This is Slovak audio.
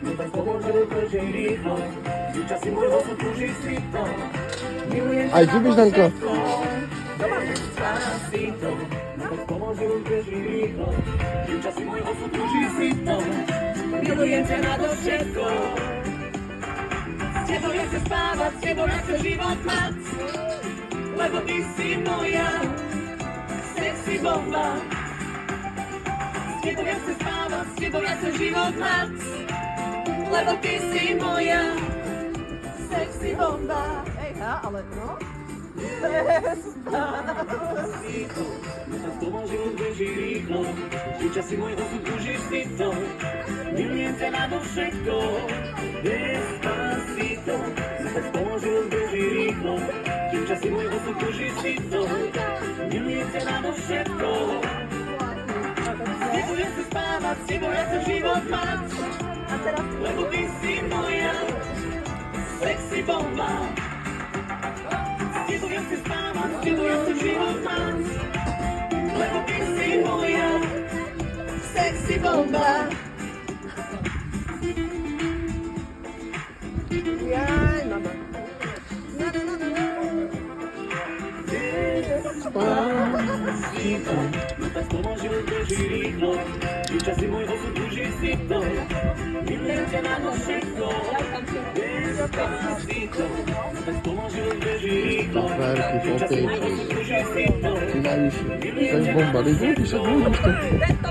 No tak położył koziej licho, i czasy mój osób duży stricto. Aj, lubisz Danko? Despacito, no tak położył koziej licho, i czasy mój osób duży stricto. Miłuję cię na to wszystko. Z ciebie chcę spáwać, z ciebie chcę život mať, lebo ty si moja sexy bomba. Z tebou ja chcem spávať, s tebou ja chcem život mať, lebo ty si moja sexy bomba. Ej, ale no. Despacito, no tak pomažil beží rýchlo, že časy môj osud túži si to. Milujem ťa nado všetko. Despacito, no tak pomažil beží rýchlo, že časy môj osud túži si to. Milujem ťa nado všetko. S tebou ja chcem spávať, s tebou ja chcem život mať, lebo ty si moja sexy bomba. S tebou ja chcem spávať, s tebou ja chcem život mať, lebo ty si moja sexy bomba. Jaj, mama. Despacito, no tak pomažil beží rýchlo, že časy môj osud túži si to. Milujem ťa nado všetko. Despacito, no tak pomažil beží rýchlo, že časy môj osud túži si to. Ty najvyšší. To je bomba, ty budeš, to budeš to. Tento